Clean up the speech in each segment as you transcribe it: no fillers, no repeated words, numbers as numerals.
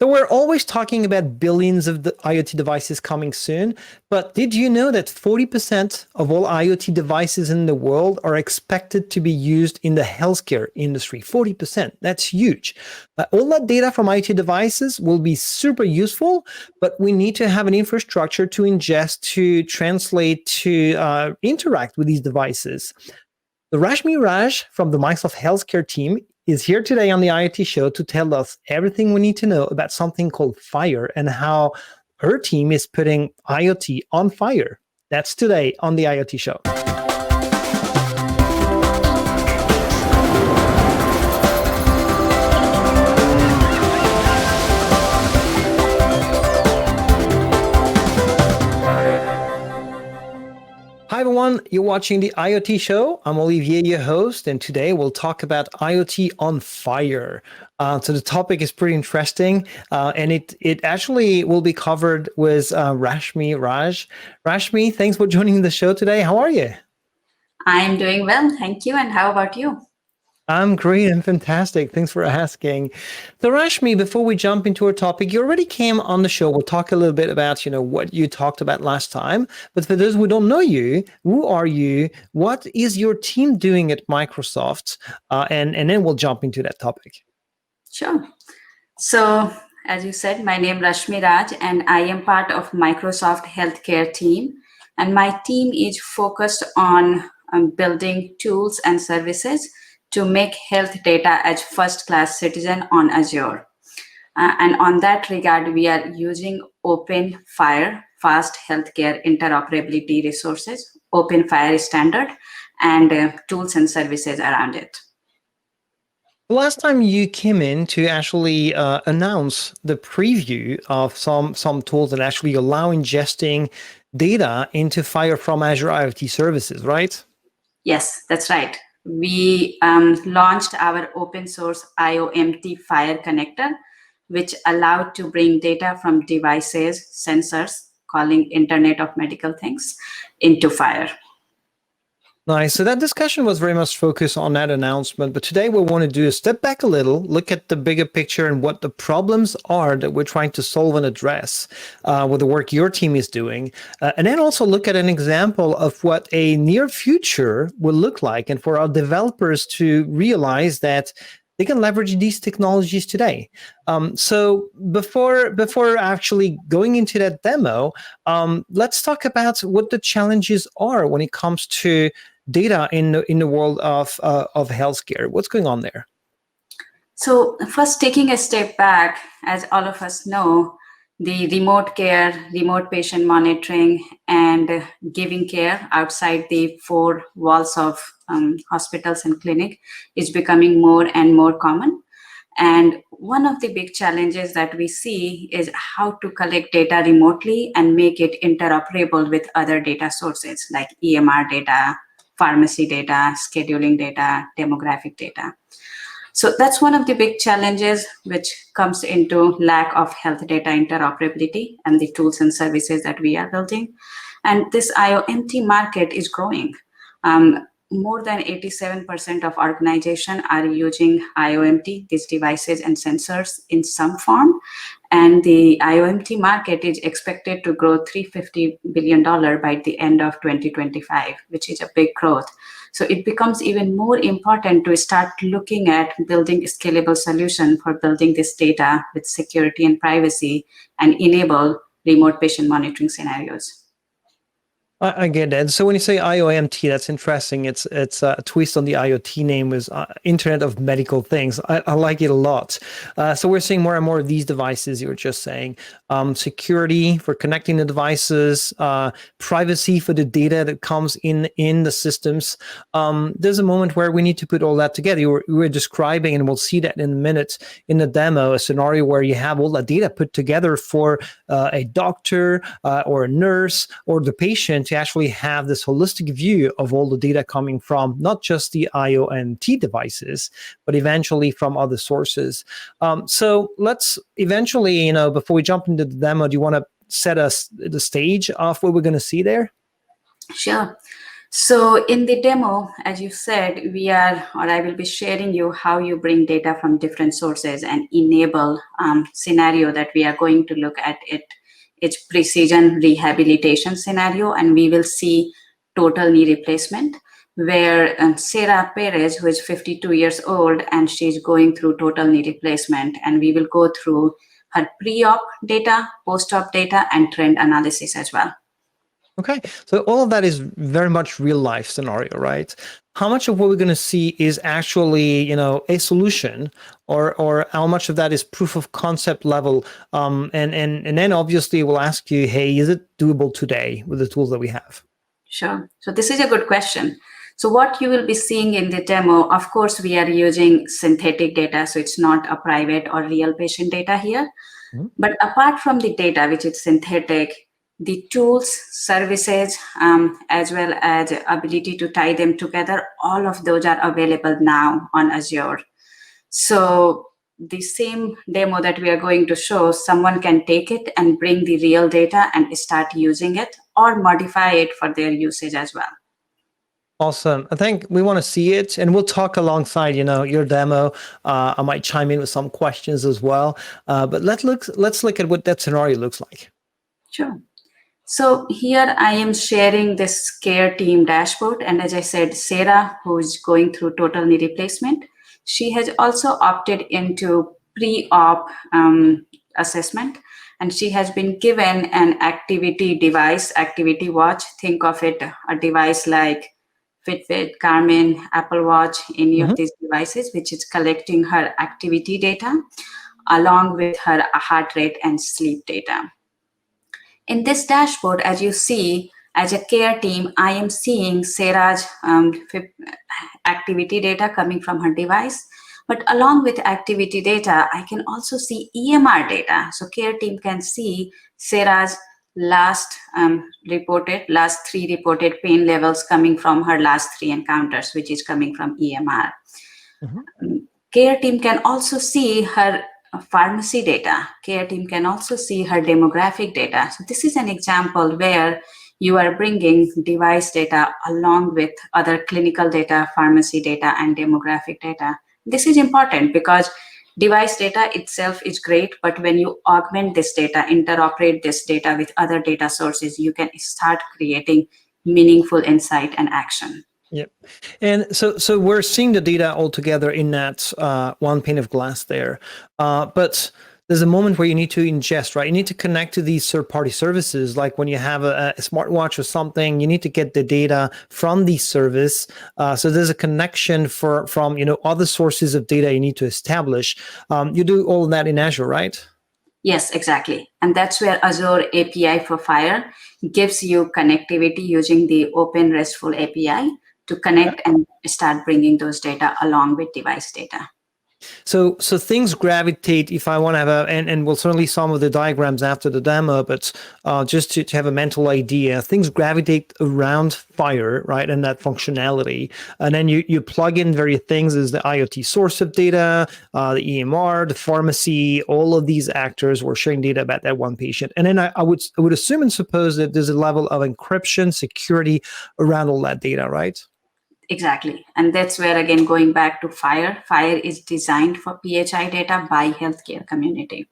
So we're always talking about billions of the IoT devices coming soon, but did you know that 40% of all IoT devices in the world are expected to be used in the healthcare industry? 40%, that's huge. All that data from IoT devices will be super useful, but we need to have an infrastructure to ingest, to translate, to interact with these devices. The Rashmi Raj from the Microsoft Healthcare team is here today on the IoT show to tell us everything we need to know about something called FHIR and how her team is putting IoT on fire. That's today on the IoT show. Hi everyone, you're watching the IoT show. I'm Olivier, your host, and today we'll talk about IoT on fire. So the topic is pretty interesting, and it actually will be covered with Rashmi Raj. Rashmi, thanks for joining the show today. How are you? I'm doing well, thank you. And how about you? I'm great and fantastic. Thanks for asking. So Rashmi, before we jump into our topic, you already came on the show. We'll talk a little bit about, what you talked about last time. But for those who don't know you, who are you? What is your team doing at Microsoft? And then we'll jump into that topic. Sure. So, as you said, my name is Rashmi Raj, and I am part of Microsoft Healthcare team. And my team is focused on building tools and services to make health data as first-class citizen on Azure. And on that regard, we are using open FHIR, Fast Healthcare Interoperability Resources, open FHIR standard, and tools and services around it. The last time you came in to actually announce the preview of some tools that actually allow ingesting data into FHIR from Azure IoT services, right? Yes, that's right. We launched our open source IoMT FHIR connector, which allowed to bring data from devices, sensors, calling Internet of Medical Things, into FHIR. Nice. So that discussion was very much focused on that announcement, but today we want to do a step back a little, look at the bigger picture and what the problems are that we're trying to solve and address with the work your team is doing, and then also look at an example of what a near future will look like, and for our developers to realize that they can leverage these technologies today. So before actually going into that demo, let's talk about what the challenges are when it comes to data in the world of healthcare. What's going on there? So first, taking a step back, as all of us know, the remote care, remote patient monitoring, and giving care outside the four walls of hospitals and clinic is becoming more and more common. And one of the big challenges that we see is how to collect data remotely and make it interoperable with other data sources like EMR data, pharmacy data, scheduling data, demographic data. So that's one of the big challenges which comes into lack of health data interoperability and the tools and services that we are building. And this IoMT market is growing. More than 87% of organizations are using IoMT, these devices and sensors in some form. And the IoMT market is expected to grow $350 billion by the end of 2025, which is a big growth. So it becomes even more important to start looking at building a scalable solution for building this data with security and privacy and enable remote patient monitoring scenarios. I get that. So when you say IoMT, that's interesting. It's a twist on the IoT name, is Internet of Medical Things. I like it a lot. So we're seeing more and more of these devices. You were just saying security for connecting the devices, privacy for the data that comes in the systems. There's a moment where we need to put all that together. You were describing, and we'll see that in a minute in the demo, a scenario where you have all that data put together for a doctor or a nurse or the patient to actually have this holistic view of all the data coming from not just the IoMT devices, but eventually from other sources. So let's eventually, before we jump into the demo, do you want to set us the stage of what we're going to see there? Sure. So in the demo, as you said, I will be sharing you how you bring data from different sources and enable scenario that we are going to look at it. It's precision rehabilitation scenario, and we will see total knee replacement, where Sarah Perez, who is 52 years old, and she's going through total knee replacement, and we will go through her pre-op data, post-op data, and trend analysis as well. Okay, so all of that is very much real life scenario, right? How much of what we're going to see is actually, a solution, or how much of that is proof of concept level? And then obviously we'll ask you, hey, is it doable today with the tools that we have? Sure. So this is a good question. So what you will be seeing in the demo, of course, we are using synthetic data, so it's not a private or real patient data here. Mm-hmm. But apart from the data, which is synthetic, the tools, services, as well as ability to tie them together, all of those are available now on Azure. So the same demo that we are going to show, someone can take it and bring the real data and start using it or modify it for their usage as well. Awesome. I think we want to see it, and we'll talk alongside, your demo. I might chime in with some questions as well. But let's look at what that scenario looks like. Sure. So here I am sharing this care team dashboard. And as I said, Sarah, who's going through total knee replacement, she has also opted into pre-op assessment. And she has been given an activity device, activity watch. Think of it, a device like Fitbit, Garmin, Apple Watch, any of these devices, which is collecting her activity data along with her heart rate and sleep data. In this dashboard, as you see, as a care team, I am seeing Sarah's activity data coming from her device. But along with activity data, I can also see EMR data. So care team can see Sarah's last three reported pain levels coming from her last 3 encounters, which is coming from EMR. Care team can also see her pharmacy data. Care team can also see her demographic data. So this is an example where you are bringing device data along with other clinical data, pharmacy data, and demographic data. This is important because device data itself is great, but when you augment this data, interoperate this data with other data sources, you can start creating meaningful insight and action. Yep. And so we're seeing the data all together in that one pane of glass there. But there's a moment where you need to ingest, right? You need to connect to these third-party services. Like when you have a smartwatch or something, you need to get the data from the service. So there's a connection from other sources of data you need to establish. You do all of that in Azure, right? Yes, exactly. And that's where Azure API for FHIR gives you connectivity using the open RESTful API to connect and start bringing those data along with device data. So things gravitate, if I want to have and we'll certainly some of the diagrams after the demo, but just to have a mental idea, things gravitate around FHIR, right, and that functionality. And then you plug in various things as the IoT source of data, the EMR, the pharmacy, all of these actors were sharing data about that one patient. And then I would assume and suppose that there's a level of encryption, security around all that data, right? Exactly. And that's where, again, going back to FHIR, FHIR is designed for PHI data by healthcare community,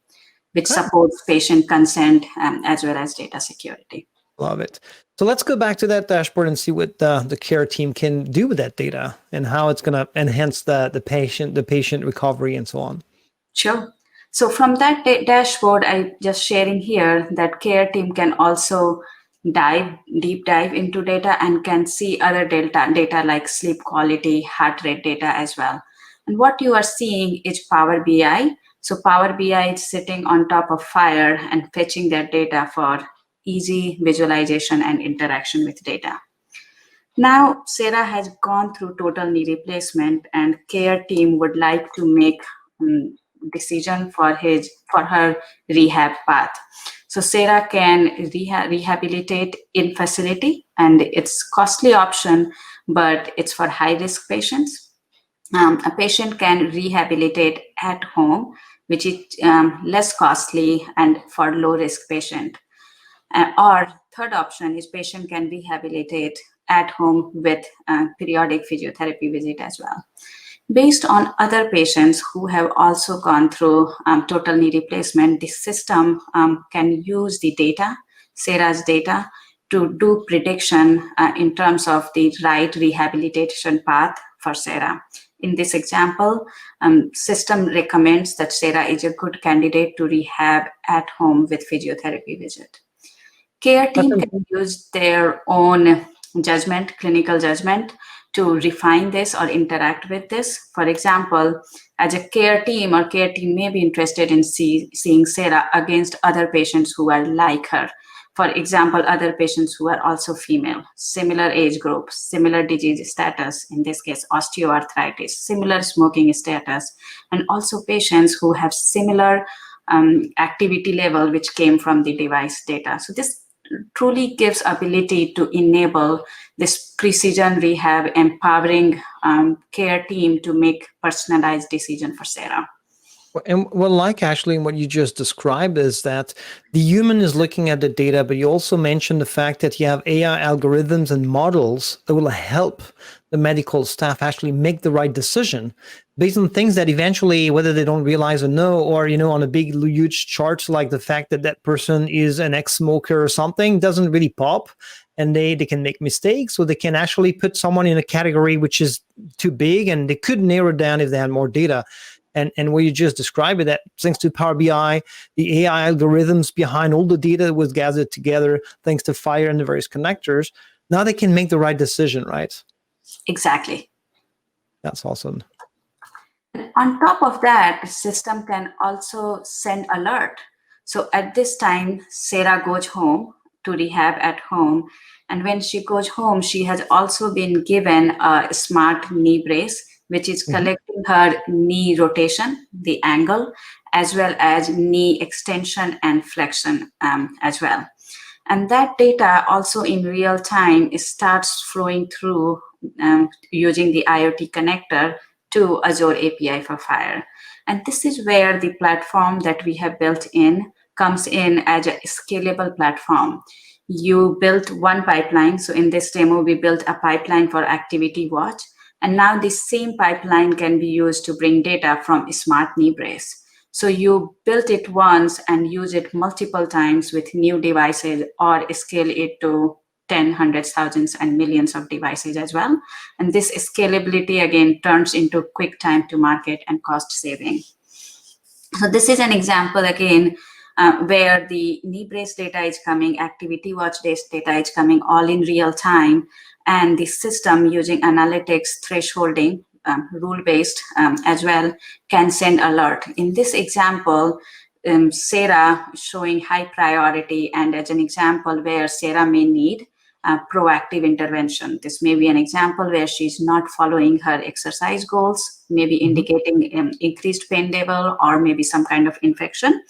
which supports patient consent as well as data security. Love it. So let's go back to that dashboard and see what the care team can do with that data and how it's going to enhance the patient recovery and so on. Sure. So from that dashboard, I just sharing here that care team can also deep dive into data and can see other data like sleep quality, heart rate data as well. And what you are seeing is Power BI. So Power BI is sitting on top of FHIR and fetching that data for easy visualization and interaction with data. Now, Sarah has gone through total knee replacement, and care team would like to make decision for her rehab path. So Sarah can rehabilitate in facility, and it's costly option, but it's for high risk patients. A patient can rehabilitate at home, which is less costly and for low risk patient. Or third option is patient can rehabilitate at home with periodic physiotherapy visit as well. Based on other patients who have also gone through total knee replacement, the system can use the data, Sarah's data, to do prediction in terms of the right rehabilitation path for Sarah. In this example, system recommends that Sarah is a good candidate to rehab at home with physiotherapy visit. Care team can use their own judgment, clinical judgment, to refine this or interact with this. For example, as a care team may be interested in seeing Sarah against other patients who are like her. For example, other patients who are also female, similar age group, similar disease status, in this case, osteoarthritis, similar smoking status, and also patients who have similar activity level which came from the device data. So this truly gives ability to enable this precision rehab, empowering care team to make personalized decision for Sarah. And what I like actually in what you just described is that the human is looking at the data, but you also mentioned the fact that you have AI algorithms and models that will help the medical staff actually make the right decision based on things that eventually, whether they don't realize or know, or, on a big, huge chart, like the fact that that person is an ex-smoker or something, doesn't really pop. And they can make mistakes, so they can actually put someone in a category which is too big, and they could narrow it down if they had more data. And what you just described, that thanks to Power BI, the AI algorithms behind all the data that was gathered together, thanks to FHIR and the various connectors, now they can make the right decision, right? Exactly. That's awesome. On top of that, the system can also send alert. So at this time, Sarah goes home to rehab at home. And when she goes home, she has also been given a smart knee brace, which is collecting her knee rotation, the angle, as well as knee extension and flexion as well. And that data also in real time starts flowing through using the IoT connector to Azure API for FHIR. And this is where the platform that we have built in comes in as a scalable platform. You built one pipeline. So in this demo, we built a pipeline for Activity Watch. And now this same pipeline can be used to bring data from a smart knee brace. So you built it once and use it multiple times with new devices, or scale it to 10, hundreds, thousands, and millions of devices as well. And this scalability again turns into quick time to market and cost saving. So this is an example again where the knee brace data is coming, Activity Watch data is coming all in real time, and the system using analytics, thresholding, rule-based as well, can send alert. In this example, Sarah showing high priority, and as an example where Sarah may need proactive intervention. This may be an example where she's not following her exercise goals, maybe indicating increased pain level or maybe some kind of infection.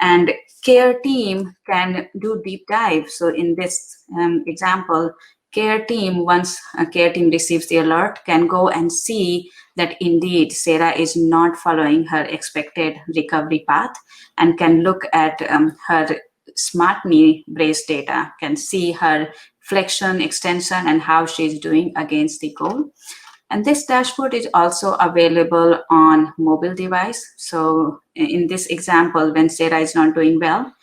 And care team can do deep dive. So in this example, care team, once a care team receives the alert, can go and see that indeed Sarah is not following her expected recovery path, and can look at her smart knee brace data, can see her flexion, extension, and how she's doing against the goal. And this dashboard is also available on mobile device. So in this example, when Sarah is not doing well,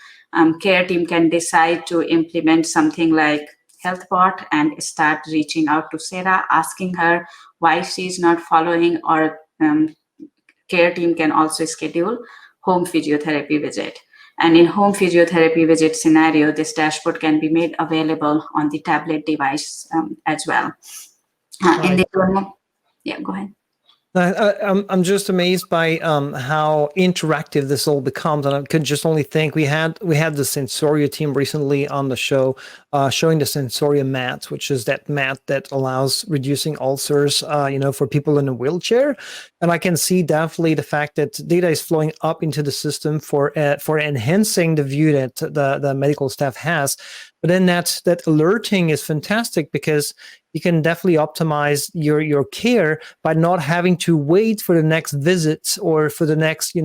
care team can decide to implement something like HealthBot and start reaching out to Sarah, asking her why she's not following, or care team can also schedule home physiotherapy visit. And in home physiotherapy visit scenario, this dashboard can be made available on the tablet device as well. In the demo, yeah, go ahead. I'm just amazed by how interactive this all becomes, and I could just only think we had the Sensoria team recently on the show, showing the Sensoria mat, which is that mat that allows reducing ulcers, for people in a wheelchair. And I can see definitely the fact that data is flowing up into the system for enhancing the view that the medical staff has. But then that alerting is fantastic, because you can definitely optimize your care by not having to wait for the next visit or for the next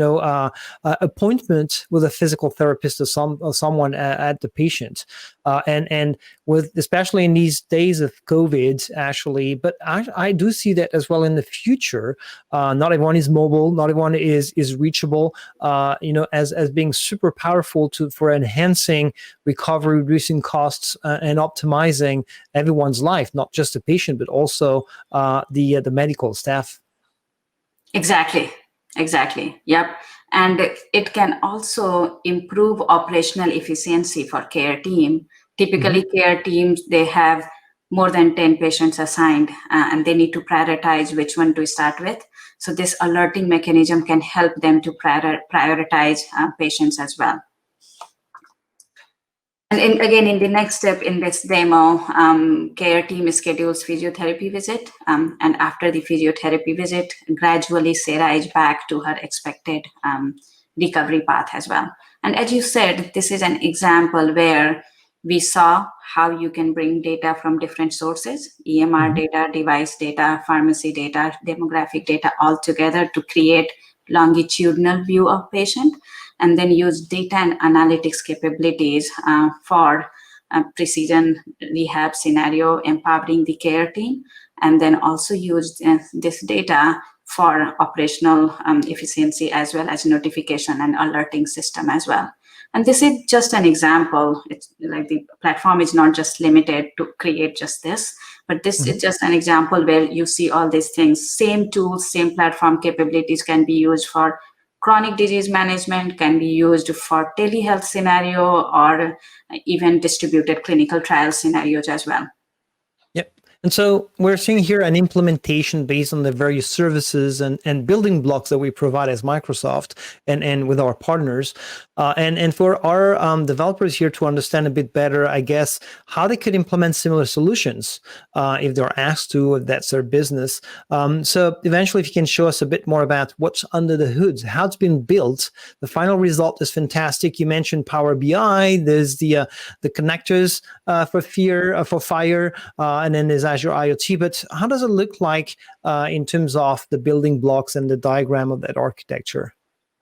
appointment with a physical therapist or someone at the patient. And with especially in these days of COVID, actually, but I do see that as well in the future. Not everyone is mobile, not everyone is reachable. As being super powerful for enhancing recovery, reducing costs, and optimizing everyone's life, not just the patient, but also the medical staff. Exactly. Yep. And it can also improve operational efficiency for care team. Typically, care teams, they have more than 10 patients assigned, and they need to prioritize which one to start with. So this alerting mechanism can help them to prioritize patients as well. And again, in the next step in this demo, care team schedules physiotherapy visit. And after the physiotherapy visit, gradually Sarah is back to her expected recovery path as well. And as you said, this is an example where we saw how you can bring data from different sources, EMR data, device data, pharmacy data, demographic data all together to create longitudinal view of patient, and then use data and analytics capabilities for precision rehab scenario, empowering the care team, and then also use this data for operational efficiency as well as notification and alerting system as well. And this is just an example. It's like the platform is not just limited to create just this, but this is just an example where you see all these things. Same tools, same platform capabilities can be used for chronic disease management, can be used for telehealth scenario, or even distributed clinical trial scenarios as well. Yep. And so we're seeing here an implementation based on the various services and building blocks that we provide as Microsoft and with our partners. And for our developers here to understand a bit better, I guess, how they could implement similar solutions if they're asked to, if that's their business. So eventually, if you can show us a bit more about what's under the hood, how it's been built. The final result is fantastic. You mentioned Power BI. There's the connectors for FHIR, and then there's Azure IoT. But how does it look like in terms of the building blocks and the diagram of that architecture?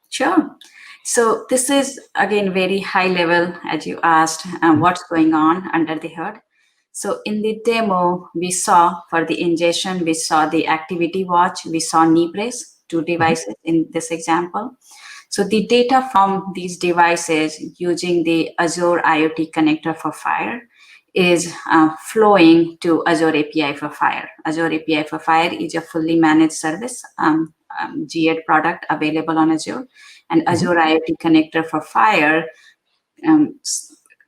Sure. So this is, again, very high level, as you asked, what's going on under the hood. So in the demo, we saw for the ingestion, we saw the activity watch, we saw knee brace, two devices in this example. So the data from these devices using the Azure IoT connector for FHIR is flowing to Azure API for FHIR. Azure API for FHIR is a fully managed service, GA product available on Azure. And Azure IoT connector for FHIR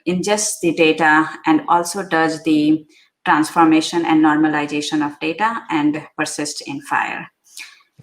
ingests the data and also does the transformation and normalization of data and persists in FHIR.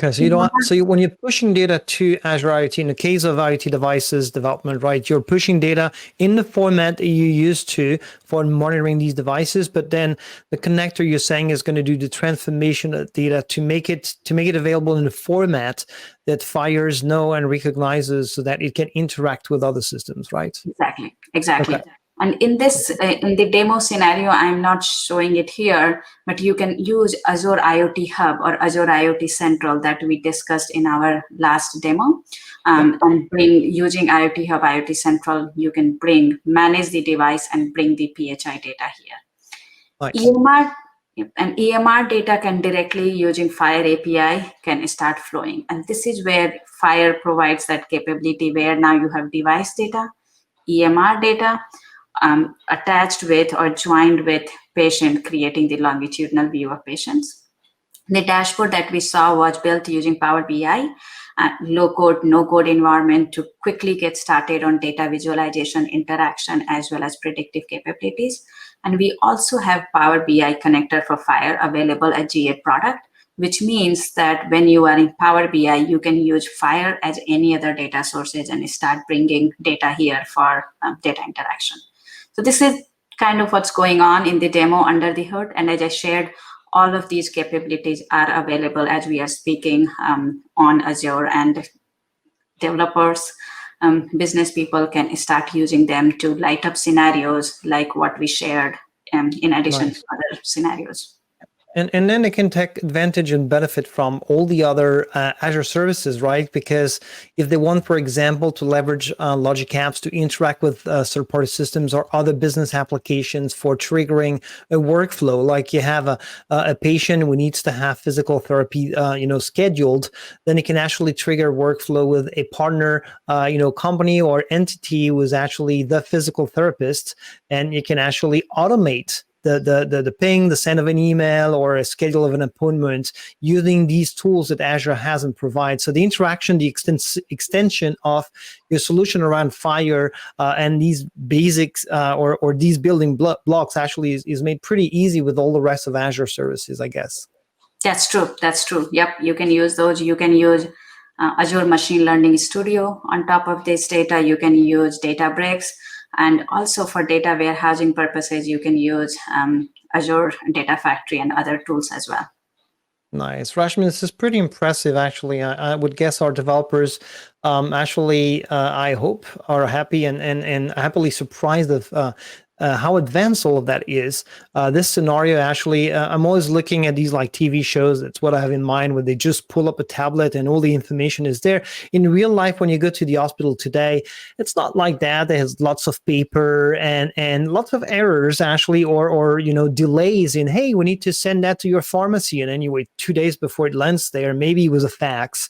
Okay, so when you're pushing data to Azure IoT, in the case of IoT devices development, right, you're pushing data in the format that you used to for monitoring these devices, but then the connector you're saying is going to do the transformation of data to make it available in the format that FHIRs know and recognizes so that it can interact with other systems, right? Exactly. Okay. And in this, in the demo scenario, I'm not showing it here, but you can use Azure IoT Hub or Azure IoT Central that we discussed in our last demo. And using IoT Hub, IoT Central, you can manage the device and bring the PHI data here. Nice. EMR data can directly, using FHIR API, can start flowing. And this is where FHIR provides that capability where now you have device data, EMR data, attached with or joined with patient, creating the longitudinal view of patients. The dashboard that we saw was built using Power BI, low code, no code environment to quickly get started on data visualization, interaction, as well as predictive capabilities. And we also have Power BI connector for FHIR available at GA product, which means that when you are in Power BI, you can use FHIR as any other data sources and start bringing data here for data interaction. So this is kind of what's going on in the demo under the hood. And as I shared, all of these capabilities are available as we are speaking on Azure, and developers, business people can start using them to light up scenarios like what we shared in addition to other scenarios. And then they can take advantage and benefit from all the other Azure services, right? Because if they want, for example, to leverage Logic Apps to interact with third-party systems or other business applications for triggering a workflow, like you have a patient who needs to have physical therapy, scheduled, then you can actually trigger workflow with a partner, company or entity who is actually the physical therapist, and you can actually automate the ping, the send of an email, or a schedule of an appointment using these tools that Azure has and provides. So the interaction, the extension of your solution around FHIR and these basics or these building blocks actually is made pretty easy with all the rest of Azure services, I guess. That's true. That's true. Yep. You can use those. You can use Azure Machine Learning Studio. On top of this data, you can use Databricks. And also for data warehousing purposes, you can use Azure Data Factory and other tools as well. Nice. Rashmi, this is pretty impressive, actually. I would guess our developers I hope, are happy and happily surprised of how advanced all of that is. This scenario, actually, I'm always looking at these like TV shows. That's what I have in mind, where they just pull up a tablet and all the information is there. In real life, when you go to the hospital today, it's not like that. There's lots of paper and lots of errors, actually, or delays in, hey, we need to send that to your pharmacy, and then you wait 2 days before it lands there. Maybe it was a fax.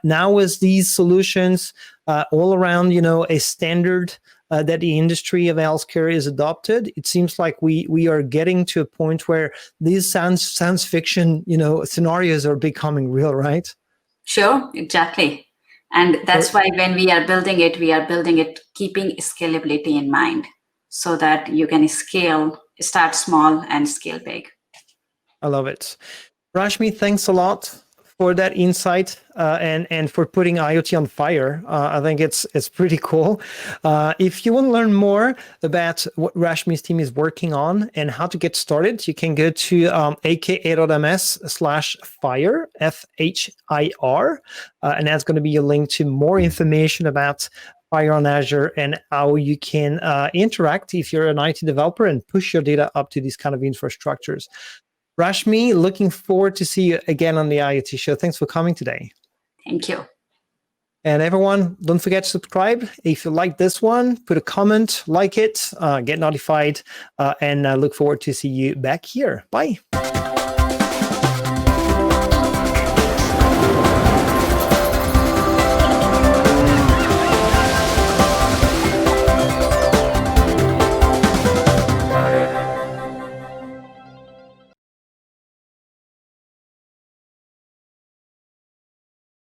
Now, with these solutions all around, a standard that the industry of healthcare is adopted, it seems like we are getting to a point where these science fiction, scenarios are becoming real, right? Sure, exactly. And that's why when we are building it keeping scalability in mind, so that you can start small and scale big. I love it. Rashmi, thanks a lot for that insight and for putting IoT on fire. I think it's pretty cool. If you want to learn more about what Rashmi's team is working on and how to get started, you can go to aka.ms/FHIR, FHIR, and that's going to be a link to more information about FHIR on Azure and how you can interact if you're an IT developer and push your data up to these kind of infrastructures. Rashmi, looking forward to see you again on the IoT show. Thanks for coming today. Thank you. And everyone, don't forget to subscribe. If you like this one, put a comment, like it, get notified, and look forward to see you back here. Bye.